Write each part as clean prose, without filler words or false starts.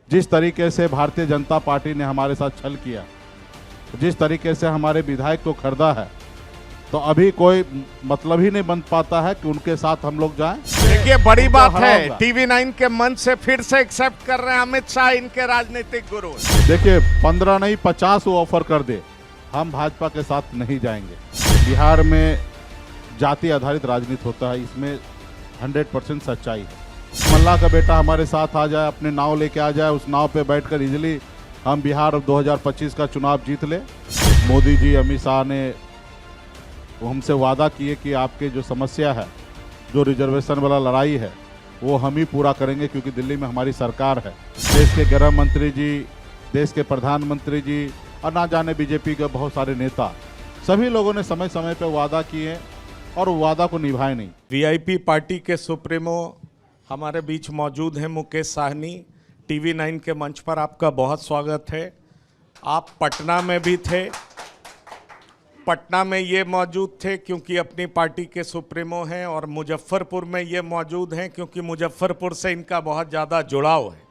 जिस तरीके से भारतीय जनता पार्टी ने हमारे साथ छल किया, जिस तरीके से हमारे विधायक को खरीदा है, तो अभी कोई मतलब ही नहीं बन पाता है कि उनके साथ हम लोग जाएं। देखिए बड़ी बात है, हराऊंगा। TV9 के मंच से फिर से एक्सेप्ट कर रहे हैं अमित शाह इनके राजनीतिक गुरु। देखिए 15 नहीं 50 वो ऑफर कर दे, हम भाजपा के साथ नहीं जाएंगे। बिहार में जाति आधारित राजनीति होता है, इसमें 100% सच्चाई है। मल्ला का बेटा हमारे साथ आ जाए, अपने नाव लेके आ जाए, उस नाव पे बैठकर इजीली हम बिहार 2025 का चुनाव जीत ले। मोदी जी, अमित शाह ने वो हमसे वादा किए कि आपके जो समस्या है, जो रिजर्वेशन वाला लड़ाई है, वो हम ही पूरा करेंगे, क्योंकि दिल्ली में हमारी सरकार है। देश के गृह मंत्री जी, देश के प्रधानमंत्री जी और ना जाने बीजेपी के बहुत सारे नेता, सभी लोगों ने समय समय पर वादा किए और वो वादा को निभाए नहीं। VIP पार्टी के सुप्रीमो हमारे बीच मौजूद हैं मुकेश साहनी। TV9 के मंच पर आपका बहुत स्वागत है। आप पटना में भी थे, पटना में ये मौजूद थे क्योंकि अपनी पार्टी के सुप्रीमो हैं, और मुजफ्फरपुर में ये मौजूद हैं क्योंकि मुजफ्फरपुर से इनका बहुत ज़्यादा जुड़ाव है।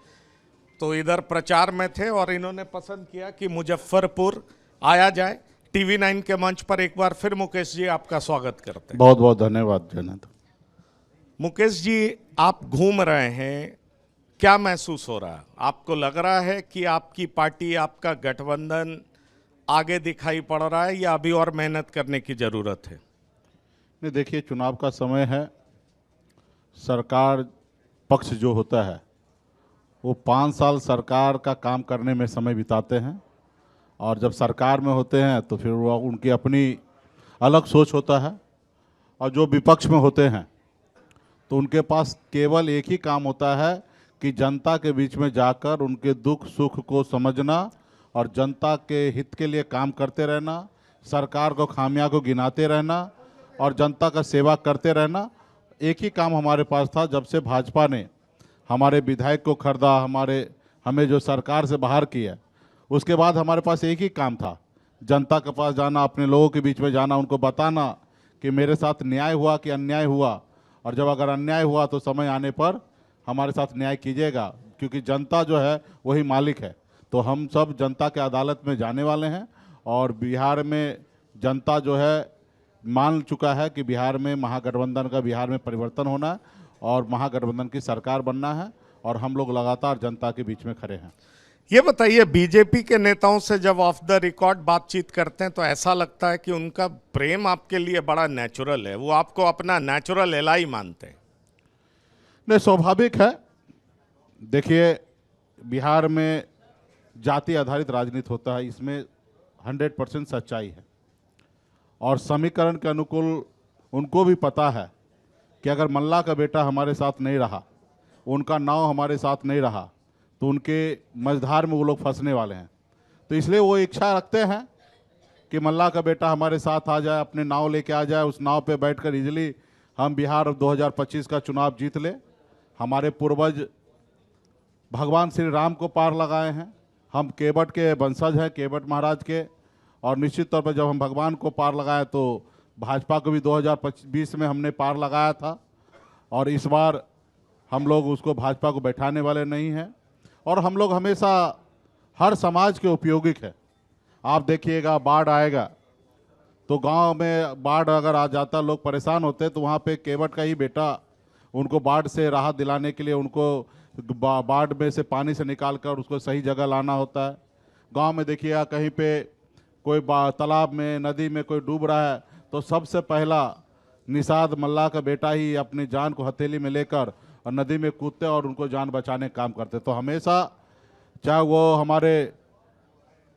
तो इधर प्रचार में थे और इन्होंने पसंद किया कि मुजफ्फरपुर आया जाए। TV9 के मंच पर एक बार फिर मुकेश जी आपका स्वागत करते हैं। बहुत बहुत धन्यवाद जनाब। मुकेश जी, आप घूम रहे हैं, क्या महसूस हो रहा है? आपको लग रहा है कि आपकी पार्टी, आपका गठबंधन आगे दिखाई पड़ रहा है या अभी और मेहनत करने की ज़रूरत है? नहीं, देखिए चुनाव का समय है। सरकार पक्ष जो होता है वो 5 साल सरकार का काम करने में समय बिताते हैं, और जब सरकार में होते हैं तो फिर वो उनकी अपनी अलग सोच होता है। और जो विपक्ष में होते हैं तो उनके पास केवल एक ही काम होता है कि जनता के बीच में जाकर उनके दुख सुख को समझना और जनता के हित के लिए काम करते रहना, सरकार को खामियां को गिनाते रहना और जनता का सेवा करते रहना। एक ही काम हमारे पास था। जब से भाजपा ने हमारे विधायक को खरीदा, हमें जो सरकार से बाहर किया, उसके बाद हमारे पास एक ही काम था, जनता के पास जाना, अपने लोगों के बीच में जाना, उनको बताना कि मेरे साथ न्याय हुआ कि अन्याय हुआ, और जब अगर अन्याय हुआ तो समय आने पर हमारे साथ न्याय कीजिएगा, क्योंकि जनता जो है वही मालिक है। तो हम सब जनता के अदालत में जाने वाले हैं, और बिहार में जनता जो है मान चुका है कि बिहार में महागठबंधन का बिहार में परिवर्तन होना है और महागठबंधन की सरकार बनना है, और हम लोग लगातार जनता के बीच में खड़े हैं। ये बताइए, बीजेपी के नेताओं से जब ऑफ द रिकॉर्ड बातचीत करते हैं तो ऐसा लगता है कि उनका प्रेम आपके लिए बड़ा नेचुरल है, वो आपको अपना नेचुरल एलाई मानते हैं। नहीं, स्वाभाविक है। देखिए बिहार में जाति आधारित राजनीति होता है, इसमें 100% सच्चाई है, और समीकरण के अनुकूल उनको भी पता है कि अगर मल्ला का बेटा हमारे साथ नहीं रहा, उनका नाव हमारे साथ नहीं रहा, तो उनके मझधार में वो लोग फंसने वाले हैं। तो इसलिए वो इच्छा रखते हैं कि मल्ला का बेटा हमारे साथ आ जाए, अपने नाव लेके आ जाए, उस नाव पे बैठकर इजीली हम बिहार 2025 का चुनाव जीत ले। हमारे पूर्वज भगवान श्री राम को पार लगाए हैं, हम केवट के वंशज हैं, केवट महाराज के, और निश्चित तौर पर जब हम भगवान को पार लगाए तो भाजपा को भी 2020 में हमने पार लगाया था, और इस बार हम लोग उसको भाजपा को बैठाने वाले नहीं हैं। और हम लोग हमेशा हर समाज के उपयोगिक है। आप देखिएगा, बाढ़ आएगा तो गांव में बाढ़ अगर आ जाता, लोग परेशान होते, तो वहाँ पे केवट का ही बेटा उनको बाढ़ से राहत दिलाने के लिए उनको बाढ़ में से पानी से निकाल कर उसको सही जगह लाना होता है। गांव में देखिएगा कहीं पे कोई तालाब में, नदी में कोई डूब रहा है, तो सबसे पहला निषाद मल्ला का बेटा ही अपनी जान को हथेली में लेकर और नदी में कूदते और उनको जान बचाने का काम करते। तो हमेशा, चाहे वो हमारे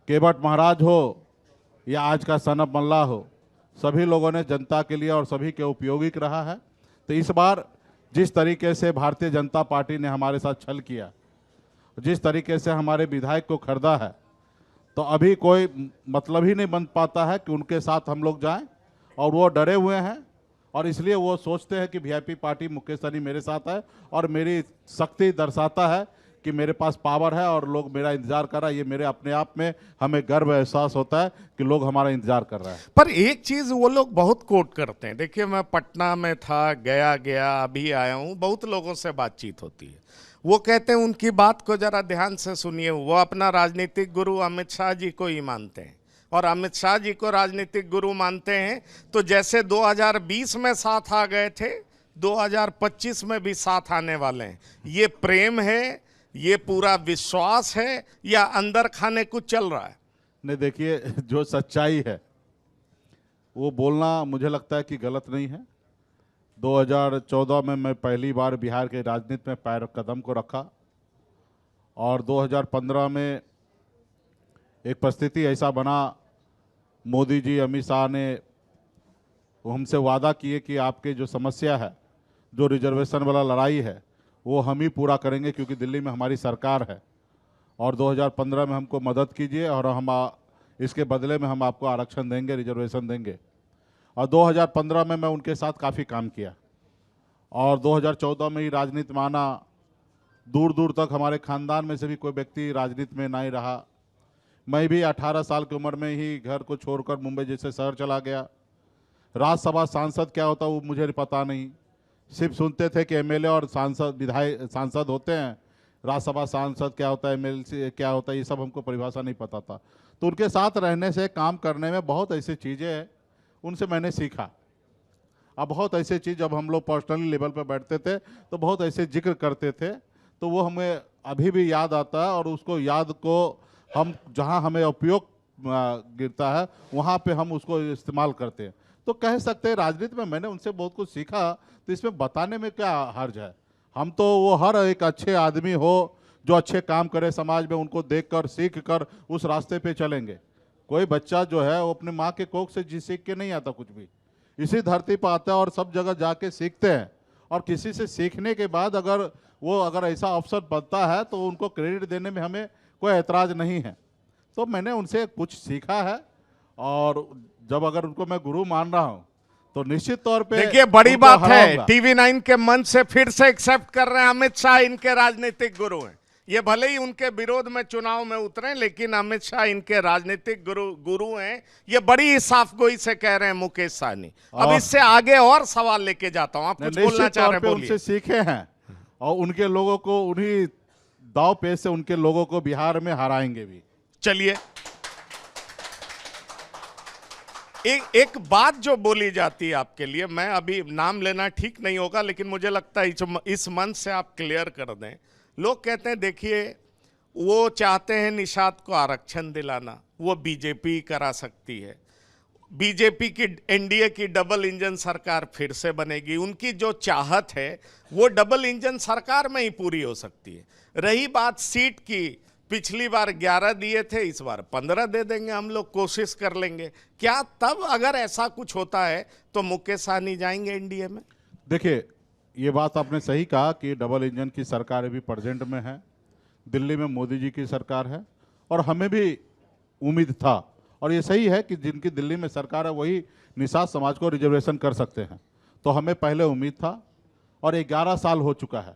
केवट महाराज हो या आज का सन ऑफ मल्ला हो, सभी लोगों ने जनता के लिए और सभी के उपयोगिक रहा है। तो इस बार जिस तरीके से भारतीय जनता पार्टी ने हमारे साथ छल किया, जिस तरीके से हमारे विधायक को खरीदा है, तो अभी कोई मतलब ही नहीं बन पाता है कि उनके साथ हम लोग जाएं, और वो डरे हुए हैं, और इसलिए वो सोचते हैं कि VIP पार्टी मुकेश सहनी मेरे साथ है और मेरी शक्ति दर्शाता है कि मेरे पास पावर है और लोग मेरा इंतजार कर रहा है। ये मेरे अपने आप में हमें गर्व एहसास होता है कि लोग हमारा इंतजार कर रहे हैं। पर एक चीज वो लोग बहुत कोट करते हैं। देखिए, मैं पटना में था, गया अभी आया हूँ, बहुत लोगों से बातचीत होती है। वो कहते हैं, उनकी बात को जरा ध्यान से सुनिए। वो अपना राजनीतिक गुरु अमित शाह जी को ही मानते हैं, और अमित शाह जी को राजनीतिक गुरु मानते हैं तो जैसे 2020 में साथ आ गए थे, 2025 में भी साथ आने वाले हैं। ये प्रेम है, ये पूरा विश्वास है, या अंदर खाने कुछ चल रहा है? नहीं, देखिए, जो सच्चाई है वो बोलना मुझे लगता है कि गलत नहीं है। 2014 में मैं पहली बार बिहार के राजनीति में पैर कदम को रखा, और 2015 में एक परिस्थिति ऐसा बना, मोदी जी, अमित शाह ने वो हमसे वादा किए कि आपके जो समस्या है, जो रिजर्वेशन वाला लड़ाई है, वो हम ही पूरा करेंगे क्योंकि दिल्ली में हमारी सरकार है, और 2015 में हमको मदद कीजिए और इसके बदले में हम आपको आरक्षण देंगे, रिजर्वेशन देंगे। और 2015 में मैं उनके साथ काफ़ी काम किया, और 2014 में ही राजनीति में आना, दूर दूर तक हमारे खानदान में से भी कोई व्यक्ति राजनीति में नहीं रहा। मैं भी 18 साल की उम्र में ही घर को छोड़कर मुंबई जैसे शहर चला गया। राज्यसभा सांसद क्या होता वो मुझे पता नहीं, सिर्फ सुनते थे कि एमएलए और सांसद होते हैं। राज्यसभा सांसद क्या होता है, एमएलसी क्या होता है, ये सब हमको परिभाषा नहीं पता था। तो उनके साथ रहने से, काम करने में बहुत ऐसी चीज़ें हैं, उनसे मैंने सीखा। अब बहुत ऐसे चीज़ जब हम लोग पर्सनली लेवल पर बैठते थे तो बहुत ऐसे जिक्र करते थे, तो वो हमें अभी भी याद आता है, और उसको याद को हम जहाँ हमें उपयोग गिरता है वहाँ पे हम उसको इस्तेमाल करते हैं। तो कह सकते हैं राजनीति में मैंने उनसे बहुत कुछ सीखा, तो इसमें बताने में क्या हर्ज है। हम तो वो हर एक अच्छे आदमी हो जो अच्छे काम करे समाज में, उनको देखकर सीख कर उस रास्ते पे चलेंगे। कोई बच्चा जो है वो अपने माँ के कोख से जी सीख के नहीं आता, कुछ भी इसी धरती पर आता है और सब जगह जाके सीखते हैं। और किसी से सीखने के बाद अगर ऐसा अवसर बनता है तो उनको क्रेडिट देने में हमें कोई ऐतराज़ नहीं है। तो मैंने उनसे कुछ सीखा है, और जब अगर उनको मैं गुरु मान रहा हूँ तो निश्चित तौर पे देखिए, बड़ी उनको बात है, हराऊंगा। टीवी 9 के मंच से फिर से एक्सेप्ट कर रहे हैं अमित शाह इनके राजनीतिक गुरु हैं। ये भले ही उनके विरोध में चुनाव में उतरे, लेकिन अमित शाह इनके राजनीतिक गुरु हैं। ये बड़ी साफगोई से कह रहे हैं मुकेश सहनी। अब इससे आगे और सवाल लेके जाता हूं, आप कुछ बोलना चाह रहे हैं, बोलिए। उनसे सीखे हैं, और उनके लोगों को, उन्हीं दाव पेच से उनके लोगों को बिहार में हराएंगे भी। चलिए, एक बात जो बोली जाती है आपके लिए, मैं अभी नाम लेना ठीक नहीं होगा, लेकिन मुझे लगता है इस मंच से आप क्लियर कर दें। लोग कहते हैं, देखिए, वो चाहते हैं निषाद को आरक्षण दिलाना, वो बीजेपी करा सकती है। बीजेपी की, एनडीए की डबल इंजन सरकार फिर से बनेगी। उनकी जो चाहत है वो डबल इंजन सरकार में ही पूरी हो सकती है। रही बात सीट की, पिछली बार 11 दिए थे, इस बार 15 दे देंगे, हम लोग कोशिश कर लेंगे। क्या तब अगर ऐसा कुछ होता है तो मुकेश सहनी जाएंगे एनडीए में? देखिए, ये बात आपने सही कहा कि डबल इंजन की सरकार अभी प्रेजेंट में है, दिल्ली में मोदी जी की सरकार है, और हमें भी उम्मीद था, और ये सही है कि जिनकी दिल्ली में सरकार है वही निषाद समाज को रिजर्वेशन कर सकते हैं। तो हमें पहले उम्मीद था, और 11 साल हो चुका है।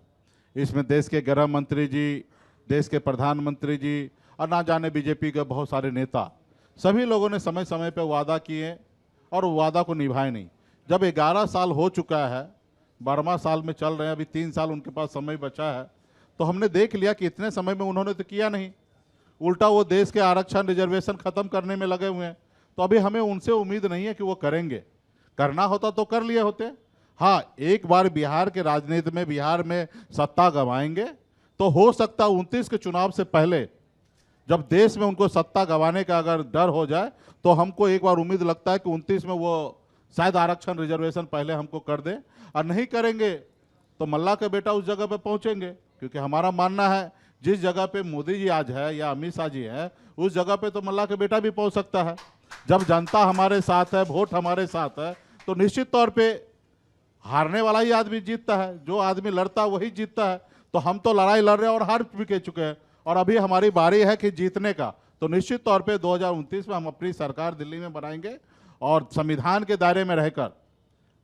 इसमें देश के गृह मंत्री जी, देश के प्रधानमंत्री जी, और ना जाने बीजेपी के बहुत सारे नेता, सभी लोगों ने समय समय पर वादा किए और वादा को निभाए नहीं। जब 11 साल हो चुका है, 12वां साल में चल रहे हैं, अभी 3 साल उनके पास समय बचा है, तो हमने देख लिया कि इतने समय में उन्होंने तो किया नहीं, उल्टा वो देश के आरक्षण, रिजर्वेशन खत्म करने में लगे हुए हैं। तो अभी हमें उनसे उम्मीद नहीं है कि वो करेंगे। करना होता तो कर लिए होते। हाँ, एक बार बिहार के राजनीति में, बिहार में सत्ता गंवाएंगे तो हो सकता 29 के चुनाव से पहले, जब देश में उनको सत्ता गंवाने का अगर डर हो जाए, तो हमको एक बार उम्मीद लगता है कि 29 में वो शायद आरक्षण, रिजर्वेशन पहले हमको कर दें। और नहीं करेंगे तो मल्ला के बेटा उस जगह पे पहुंचेंगे, क्योंकि हमारा मानना है जिस जगह पे मोदी जी आज है या अमित शाह जी हैं, उस जगह पे तो मल्ला के बेटा भी पहुंच सकता है। जब जनता हमारे साथ है, वोट हमारे साथ है, तो निश्चित तौर पे हारने वाला ही आदमी जीतता है, जो आदमी लड़ता है वही जीतता है। तो हम तो लड़ाई लड़ रहे हैं और हार भी के चुके हैं, और अभी हमारी बारी है कि जीतने का। तो निश्चित तौर पे 2029 में हम अपनी सरकार दिल्ली में बनाएंगे, और संविधान के दायरे में रहकर,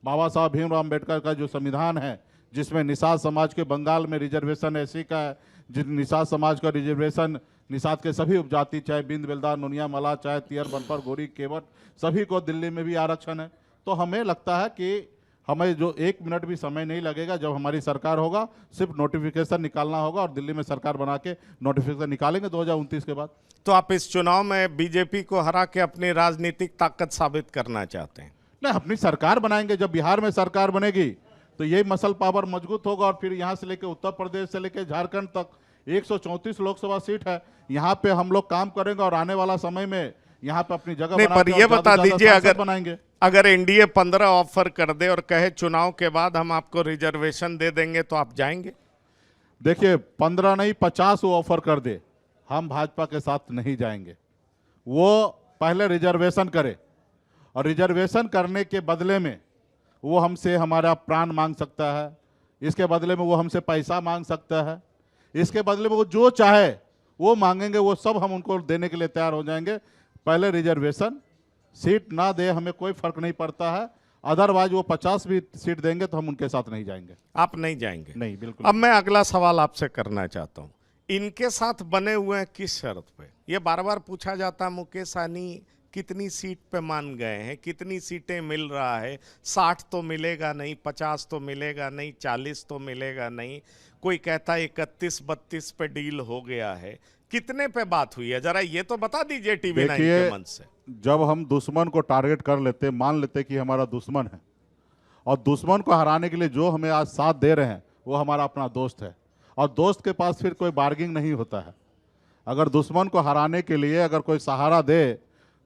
बाबा साहब भीमराव अम्बेडकर का जो संविधान है, जिसमें निषाद समाज के बंगाल में रिजर्वेशन ऐसी का है, जिस निषाद समाज का रिजर्वेशन, निषाद के सभी उपजाति, चाहे बिंद बेलदार, नुनिया, मला, चाहे तियर, बनपर, गोरी, केवट, सभी को दिल्ली में भी आरक्षण है। तो हमें लगता है कि हमें जो 1 मिनट भी समय नहीं लगेगा। जब हमारी सरकार होगा सिर्फ नोटिफिकेशन निकालना होगा और दिल्ली में सरकार बना के नोटिफिकेशन निकालेंगे 2029 के बाद। तो आप इस चुनाव में बीजेपी को हरा के अपनी राजनीतिक ताकत साबित करना चाहते हैं? नहीं, अपनी सरकार बनाएंगे। जब बिहार में सरकार बनेगी तो यही मसल पावर मजबूत होगा और फिर यहाँ से लेके उत्तर प्रदेश से लेके झारखंड तक 134 लोकसभा सीट है, यहाँ पे हम लोग काम करेंगे और आने वाला समय में यहाँ पे अपनी जगह नहीं, पर ये बता दीजिए, अगर एनडीए 15 ऑफर कर दे और कहे चुनाव के बाद हम आपको रिजर्वेशन दे देंगे तो आप जाएंगे? देखिए, 15 नहीं 50 वो ऑफर कर दे, हम भाजपा के साथ नहीं जाएंगे। वो पहले रिजर्वेशन करे और रिजर्वेशन करने के बदले में वो हमसे हमारा प्राण मांग सकता है, इसके बदले में वो हमसे पैसा मांग सकता है, इसके बदले में वो जो चाहे वो मांगेंगे, वो सब हम उनको देने के लिए तैयार हो जाएंगे। पहले रिजर्वेशन, सीट ना दे हमें कोई फर्क नहीं पड़ता है, अदरवाइज वो 50 भी सीट देंगे तो हम उनके साथ नहीं जाएंगे। आप नहीं जाएंगे? नहीं, बिल्कुल। अब मैं अगला सवाल आपसे करना चाहता हूं, इनके साथ बने हुए हैं किस शर्त पे? ये बार बार पूछा जाता है, मुकेश सहनी कितनी सीट पे मान गए हैं, कितनी सीटें मिल रहा है? 60 तो मिलेगा नहीं, 50 तो मिलेगा नहीं, 40 तो मिलेगा नहीं, कोई कहता है 31-32 पे डील हो गया है। कितने पे बात हुई है, जरा ये तो बता दीजिए टीवी 9 के मंच से। जब हम दुश्मन को टारगेट कर लेते, मान लेते कि हमारा दुश्मन है और दुश्मन को हराने के लिए जो हमें आज साथ दे रहे हैं वो हमारा अपना दोस्त है, और दोस्त के पास फिर कोई बार्गिंग नहीं होता है। अगर दुश्मन को हराने के लिए अगर कोई सहारा दे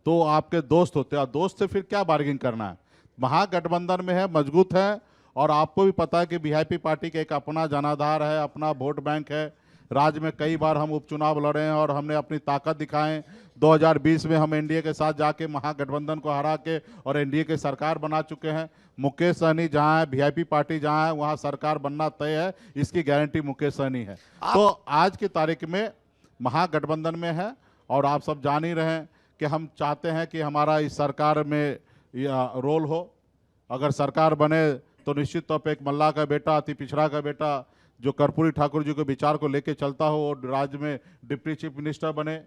तो आपके दोस्त होते हैं, और दोस्त से फिर क्या बार्गिंग करना है। महागठबंधन में है, मजबूत है, और आपको भी पता है कि वीआईपी पार्टी का एक अपना जनाधार है, अपना वोट बैंक है। राज्य में कई बार हम उपचुनाव लड़े हैं और हमने अपनी ताकत दिखाएं। 2020 में हम एनडीए के साथ जाके महागठबंधन को हरा के और एनडीए की सरकार बना चुके हैं। मुकेश सहनी जहां है, वीआईपी पार्टी जहां है, वहां सरकार बनना तय है, इसकी गारंटी मुकेश सहनी है। तो आज की तारीख में महागठबंधन में है, और आप सब जान ही रहे हैं कि हम चाहते हैं कि हमारा इस सरकार में रोल हो। अगर सरकार बने तो निश्चित तौर पर एक मल्लाह का बेटा, अति पिछड़ा का बेटा, जो कर्पूरी ठाकुर जी के विचार को लेके चलता हो, और राज्य में डिप्टी चीफ मिनिस्टर बने।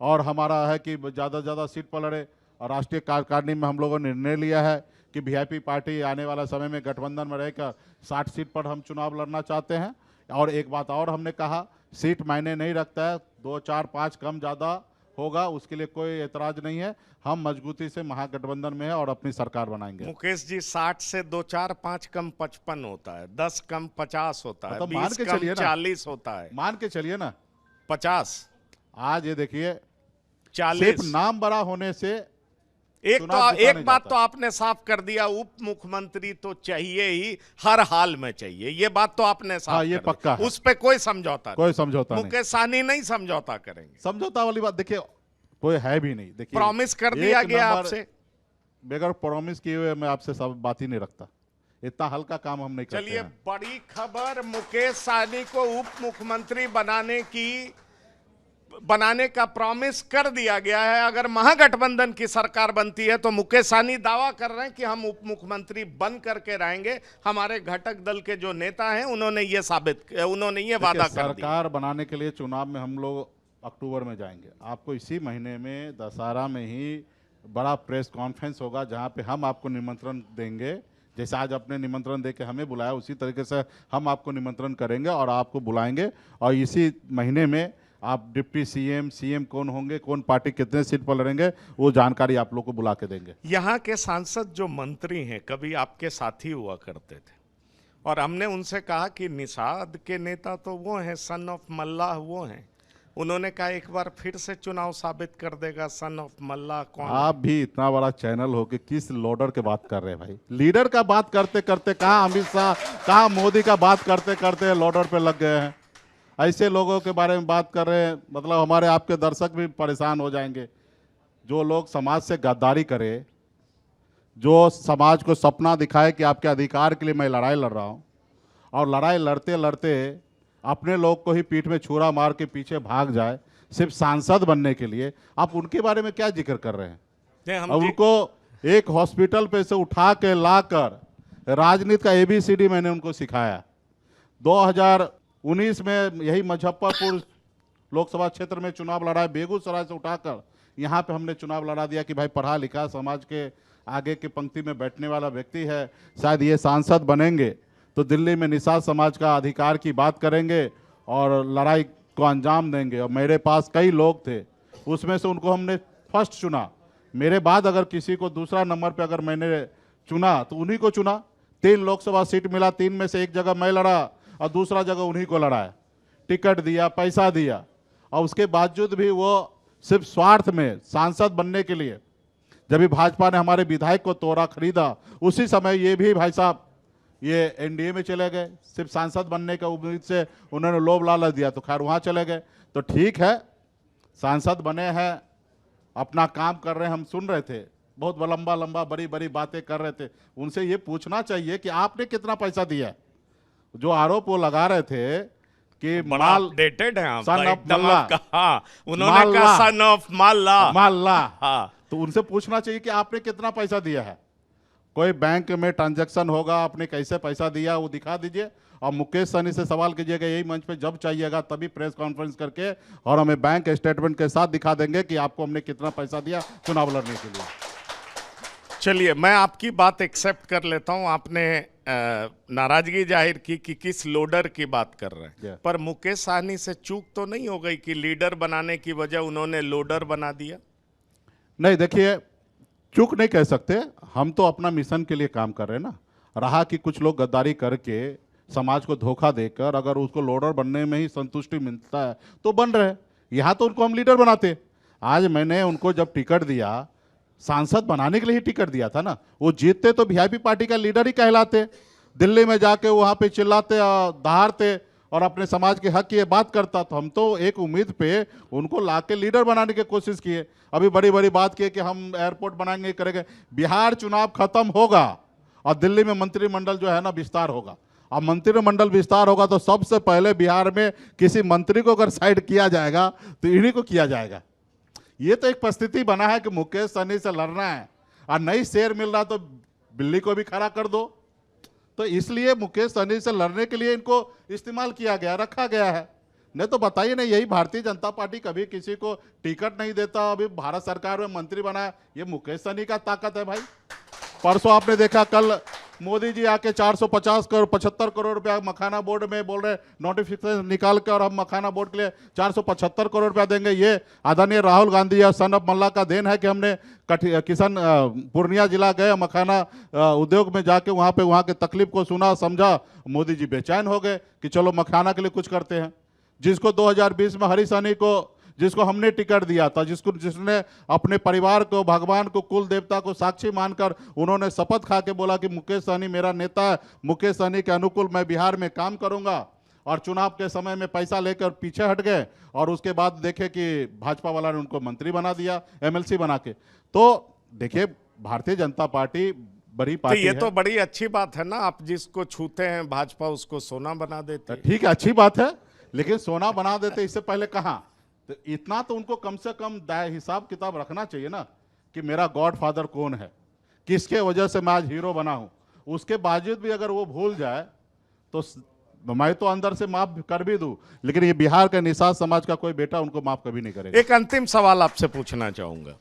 और हमारा है कि ज़्यादा से ज़्यादा सीट पर लड़े, और राष्ट्रीय कार्यकारिणी में हम लोगों ने निर्णय लिया है कि वीआईपी पार्टी आने वाला समय में गठबंधन में रहकर 60 सीट पर हम चुनाव लड़ना चाहते हैं। और एक बात और हमने कहा, सीट मायने नहीं रखता है, 2, 4, 5 कम ज़्यादा होगा, उसके लिए कोई एतराज नहीं है। हम मजबूती से महागठबंधन में है और अपनी सरकार बनाएंगे। मुकेश जी, 60 से 2, 4, 5 कम 55 होता है, 10 कम 50 होता है, 20 कम 40 होता है। मान के चलिए ना 50। आज ये देखिए, 40 सिर्फ नाम बड़ा होने से एक बात तो आपने साफ कर दिया, उप मुख्यमंत्री तो चाहिए ही, हर हाल में चाहिए, ये बात तो आपने साफ हाँ, ये पक्का है। उस पे कोई समझौता नहीं। मुकेश सहनी नहीं समझौता करेंगे। समझौता वाली बात देखिए कोई है भी नहीं। देखिए, प्रॉमिस कर दिया गया आपसे, बगैर प्रॉमिस किए हुए मैं आपसे सब बात ही नहीं रखता। इतना हल्का काम हम नहीं करते। चलिए, बड़ी खबर, मुकेश सहनी को उप मुख्यमंत्री बनाने का प्रॉमिस कर दिया गया है। अगर महागठबंधन की सरकार बनती है तो मुकेश सहनी दावा कर रहे हैं कि हम उप मुख्यमंत्री बन करके रहेंगे। हमारे घटक दल के जो नेता हैं उन्होंने ये वादा कर दिया। सरकार बनाने के लिए चुनाव में हम लोग अक्टूबर में जाएंगे। आपको इसी महीने में दशहरा में ही बड़ा प्रेस कॉन्फ्रेंस होगा, जहां पे हम आपको निमंत्रण देंगे। जैसे आज अपने निमंत्रण देके हमें बुलाया, उसी तरीके से हम आपको निमंत्रण करेंगे और आपको बुलाएंगे। और इसी महीने में आप डिप्टी सीएम कौन होंगे, कौन पार्टी कितने सीट पर लड़ेंगे, वो जानकारी आप लोग को बुला के देंगे। यहाँ के सांसद जो मंत्री हैं कभी आपके साथी हुआ करते थे, और हमने उनसे कहा कि निषाद के नेता तो वो हैं, सन ऑफ मल्लाह वो हैं। उन्होंने कहा एक बार फिर से चुनाव साबित कर देगा सन ऑफ मल्लाह कौन। आप भी इतना बड़ा चैनल हो कि किस लोडर के बात कर रहे हैं भाई? लीडर का बात करते करते कहाँ अमित शाह, कहाँ मोदी का बात करते करते लोडर पे लग गए हैं। ऐसे लोगों के बारे में बात कर रहे हैं, मतलब हमारे आपके दर्शक भी परेशान हो जाएंगे। जो लोग समाज से गद्दारी करे, जो समाज को सपना दिखाए कि आपके अधिकार के लिए मैं लड़ाई लड़ रहा हूँ, और लड़ाई लड़ते लड़ते अपने लोग को ही पीठ में छुरा मार के पीछे भाग जाए सिर्फ सांसद बनने के लिए, आप उनके बारे में क्या जिक्र कर रहे हैं? अब उनको एक हॉस्पिटल पे से उठा के लाकर राजनीति का ABCD मैंने उनको सिखाया। 2019 में यही मुजफ्फरपुर लोकसभा क्षेत्र में चुनाव लड़ा, बेगूसराय से उठाकर यहाँ पे हमने चुनाव लड़ा दिया कि भाई पढ़ा लिखा समाज के आगे की पंक्ति में बैठने वाला व्यक्ति है, शायद ये सांसद बनेंगे तो दिल्ली में निषाद समाज का अधिकार की बात करेंगे और लड़ाई को अंजाम देंगे। और मेरे पास कई लोग थे, उसमें से उनको हमने फर्स्ट चुना। मेरे बाद अगर किसी को दूसरा नंबर पे अगर मैंने चुना तो उन्हीं को चुना। 3 लोकसभा सीट मिला, 3 में से 1 जगह मैं लड़ा और दूसरा जगह उन्हीं को लड़ाया, टिकट दिया, पैसा दिया, और उसके बावजूद भी वो सिर्फ स्वार्थ में सांसद बनने के लिए, जब भी भाजपा ने हमारे विधायक को तोड़ा, खरीदा, उसी समय ये भी भाई साहब ये एनडीए में चले गए। सिर्फ सांसद बनने का उम्मीद से उन्होंने लोभ लालच दिया तो खैर वहाँ चले गए। तो ठीक है, सांसद बने हैं, अपना काम कर रहे हैं, हम सुन रहे थे, बहुत लंबा लंबा बड़ी बड़ी बातें कर रहे थे। उनसे ये पूछना चाहिए कि आपने कितना पैसा दिया है। जो आरोप वो लगा रहे थे कि माल अपडेटेड है आप, सन ऑफ एकदम मल्ला, आपका, हाँ, उन्होंने कहा सन ऑफ माल्ला, माल्ला, हाँ, तो उनसे पूछना चाहिए कि आपने कितना पैसा दिया है। कोई बैंक में ट्रांजैक्शन होगा, आपने कैसे पैसा दिया वो दिखा दीजिए, और मुकेश सहनी से सवाल कीजिएगा यही मंच पे, जब चाहिएगा तभी प्रेस कॉन्फ्रेंस करके, और हमें बैंक स्टेटमेंट के साथ दिखा देंगे कि आपको हमने कितना पैसा दिया चुनाव लड़ने के लिए। चलिए, मैं आपकी बात एक्सेप्ट कर लेता हूं। आपने नाराजगी जाहिर की कि किस लोडर की बात कर रहे हैं, पर मुकेश सहनी से चूक तो नहीं हो गई कि लीडर बनाने की वजह उन्होंने लोडर बना दिया? नहीं, देखिए, चूक नहीं कह सकते, हम तो अपना मिशन के लिए काम कर रहे हैं ना। रहा कि कुछ लोग गद्दारी करके समाज को धोखा देकर अगर उसको लोडर बनने में ही संतुष्टि मिलता है तो बन रहे। यहाँ तो उनको हम लीडर बनाते। आज मैंने उनको जब टिकट दिया, सांसद बनाने के लिए ही टिकट दिया था ना। वो जीतते तो वीआईपी पार्टी का लीडर ही कहलाते, दिल्ली में जाके वहाँ पे चिल्लाते, दहाड़ते और अपने समाज के हक की ये बात करता। तो हम तो एक उम्मीद पे उनको ला के लीडर बनाने की कोशिश किए। अभी बड़ी बड़ी बात किए कि हम एयरपोर्ट बनाएंगे, करेंगे। बिहार चुनाव खत्म होगा और दिल्ली में मंत्रिमंडल जो है ना विस्तार होगा। अब मंत्रिमंडल विस्तार होगा तो सबसे पहले बिहार में किसी मंत्री को अगर साइड किया जाएगा तो इन्हीं को किया जाएगा। ये तो एक परिस्थिति बना है कि मुकेश सहनी से लड़ना है और नई शेर मिल रहा तो बिल्ली को भी खड़ा कर दो। तो इसलिए मुकेश सहनी से लड़ने के लिए इनको इस्तेमाल किया गया, रखा गया है। नहीं तो बताइए ना, यही भारतीय जनता पार्टी कभी किसी को टिकट नहीं देता, अभी भारत सरकार में मंत्री बनाया, ये मुकेश सहनी का ताकत है भाई। परसों आपने देखा, कल मोदी जी आके 450 करोड़ 75 करोड़ रुपया मखाना बोर्ड में बोल रहे, नोटिफिकेशन निकाल के, और हम मखाना बोर्ड के लिए 475 करोड़ रुपया देंगे। ये आदरणीय राहुल गांधी या सन ऑफ मल्ला का देन है कि हमने किसान पूर्णिया जिला गए, मखाना उद्योग में जाके वहाँ पे वहाँ के तकलीफ को सुना, समझा। मोदी जी बेचैन हो गए कि चलो मखाना के लिए कुछ करते हैं। जिसको 2020 में हरी सहनी को, जिसको हमने टिकट दिया था, जिसने अपने परिवार को, भगवान को, कुल देवता को साक्षी मानकर उन्होंने शपथ खा के बोला कि मुकेश सहनी मेरा नेता है, मुकेश सहनी के अनुकूल मैं बिहार में काम करूंगा, और चुनाव के समय में पैसा लेकर पीछे हट गए, और उसके बाद देखे कि भाजपा वाला ने उनको मंत्री बना दिया, एमएलसी बना के। तो देखिए, भारतीय जनता पार्टी बड़ी पार्टी है। तो ये तो बड़ी अच्छी बात है ना, आप जिसको छूते हैं भाजपा उसको सोना बना देते। ठीक है, अच्छी बात है, लेकिन सोना बना देते इससे पहले कहाँ? तो इतना तो उनको कम से कम हिसाब किताब रखना चाहिए ना कि मेरा गॉडफादर कौन है, किसके वजह से मैं आज हीरो बना हूं। उसके बावजूद भी अगर वो भूल जाए तो मैं तो अंदर से माफ कर भी दूं, लेकिन ये बिहार के निषाद समाज का कोई बेटा उनको माफ कभी नहीं करेगा। एक अंतिम सवाल आपसे पूछना चाहूंगा।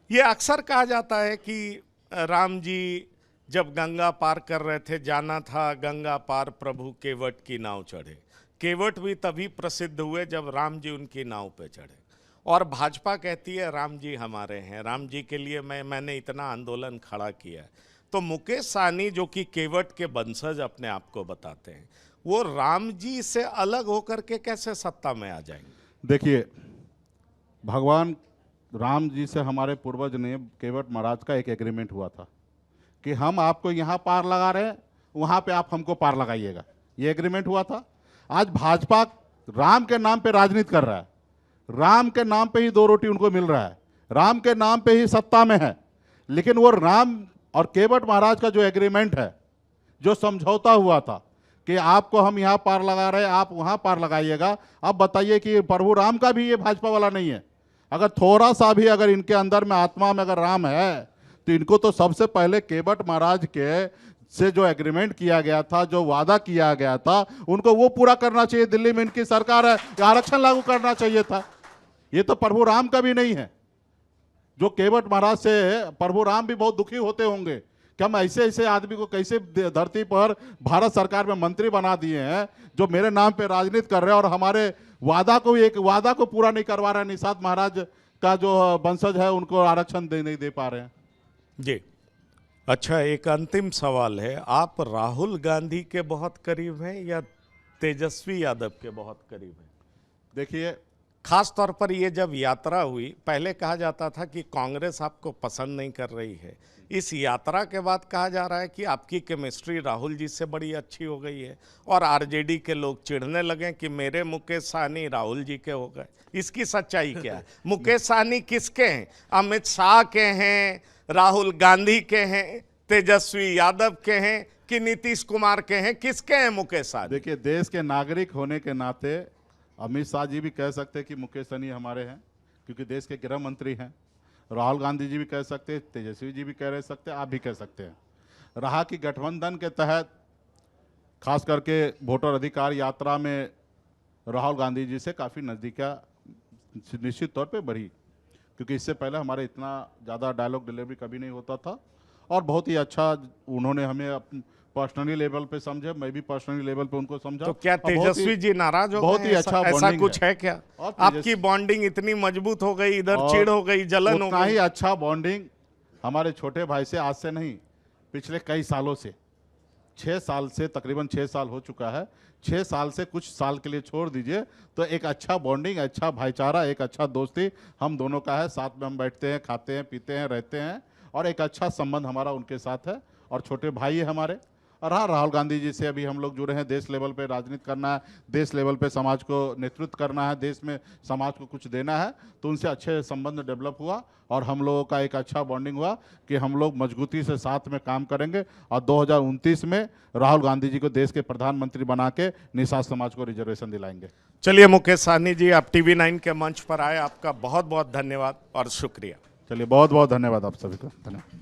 ये अक्सर कहा जाता है कि राम जी जब गंगा पार कर रहे थे, जाना था गंगा पार प्रभु केवट की नाव चढ़े। केवट भी तभी प्रसिद्ध हुए जब राम जी उनकी नाव पे चढ़े। और भाजपा कहती है राम जी हमारे हैं, राम जी के लिए मैंने इतना आंदोलन खड़ा किया है। तो मुकेश सहनी जो कि केवट के वंशज अपने आप को बताते हैं, वो राम जी से अलग होकर के कैसे सत्ता में आ जाएंगे? देखिए, भगवान राम जी से हमारे पूर्वज ने, केवट महाराज का एक एग्रीमेंट हुआ था कि हम आपको यहाँ पार लगा रहे हैं, वहाँ पे आप हमको पार लगाइएगा। ये एग्रीमेंट हुआ था। आज भाजपा राम के नाम पे राजनीति कर रहा है, राम के नाम पे ही 2 रोटी उनको मिल रहा है, राम के नाम पे ही सत्ता में है। लेकिन वो राम और केवट महाराज का जो एग्रीमेंट है, जो समझौता हुआ था कि आपको हम यहाँ पार लगा रहे हैं, आप वहाँ पार लगाइएगा। अब बताइए कि प्रभु राम का भी ये भाजपा वाला नहीं है। अगर थोड़ा सा भी अगर इनके अंदर में आत्मा में अगर राम है तो इनको तो सबसे पहले केवट महाराज के से जो एग्रीमेंट किया गया था, जो वादा किया गया था, उनको वो पूरा करना चाहिए। दिल्ली में इनकी सरकार है, आरक्षण लागू करना चाहिए था। ये तो प्रभु राम का भी नहीं है। जो केवट महाराज से प्रभु राम भी बहुत दुखी होते होंगे कि हम ऐसे ऐसे आदमी को कैसे धरती पर भारत सरकार में मंत्री बना दिए हैं जो मेरे नाम पे राजनीति कर रहे हैं और हमारे वादा को पूरा नहीं करवा रहे हैं। निषाद महाराज का जो वंशज है उनको आरक्षण नहीं दे पा रहे हैं। जी, अच्छा, एक अंतिम सवाल है, आप राहुल गांधी के बहुत करीब हैं या तेजस्वी यादव के बहुत करीब हैं? देखिए, खास तौर पर ये जब यात्रा हुई, पहले कहा जाता था कि कांग्रेस आपको पसंद नहीं कर रही है, इस यात्रा के बाद कहा जा रहा है कि आपकी केमिस्ट्री राहुल जी से बड़ी अच्छी हो गई है और आरजेडी के लोग चिढ़ने लगे कि मेरे मुकेश सहनी राहुल जी के हो गए। इसकी सच्चाई क्या है? मुकेश सहनी किसके हैं? अमित शाह के हैं, राहुल गांधी के हैं, तेजस्वी यादव के हैं कि नीतीश कुमार के हैं? किसके हैं मुकेश सहनी? देखिए, देश के नागरिक होने के नाते अमित शाह जी भी कह सकते हैं कि मुकेश सहनी हमारे हैं, क्योंकि देश के गृह मंत्री हैं। राहुल गांधी जी भी कह सकते हैं, तेजस्वी जी भी कह सकते हैं, आप भी कह सकते हैं। रहा कि गठबंधन के तहत खास करके वोटर अधिकार यात्रा में राहुल गांधी जी से काफ़ी नज़दीकियाँ निश्चित तौर पे बढ़ी, क्योंकि इससे पहले हमारे इतना ज़्यादा डायलॉग डिलीवरी कभी नहीं होता था और बहुत ही अच्छा उन्होंने हमें पर्सनली लेवल पे समझे, मैं भी पर्सनली लेवल पे उनको समझा। तो क्या तेजस्वी जी नाराज हो गए? बहुत ही अच्छा ऐसा कुछ है क्या? आपकी बॉन्डिंग इतनी मजबूत हो गई, इधर चिढ़ हो गई, जलन हो गई? उतना ही अच्छा बॉन्डिंग हमारे छोटे भाई से आज से नहीं, पिछले कई सालों से, 6 साल से, तकरीबन 6 साल हो चुका है। 6 साल से कुछ साल के लिए छोड़ दीजिए तो एक अच्छा बॉन्डिंग, अच्छा भाईचारा, एक अच्छा दोस्ती हम दोनों का है। साथ में हम बैठते हैं, खाते हैं, पीते हैं, रहते हैं और एक अच्छा संबंध हमारा उनके साथ है और छोटे भाई है हमारे। और हाँ, राहुल गांधी जी से अभी हम लोग जुड़े हैं, देश लेवल पे राजनीति करना है, देश लेवल पे समाज को नेतृत्व करना है, देश में समाज को कुछ देना है, तो उनसे अच्छे संबंध डेवलप हुआ और हम लोगों का एक अच्छा बॉन्डिंग हुआ कि हम लोग मजबूती से साथ में काम करेंगे और 2029 में राहुल गांधी जी को देश के प्रधानमंत्री बना के निषाद समाज को रिजर्वेशन दिलाएंगे। चलिए मुकेश सहनी जी, आप TV9 के मंच पर आए, आपका बहुत बहुत धन्यवाद और शुक्रिया। चलिए, बहुत बहुत धन्यवाद आप सभी को। धन्यवाद।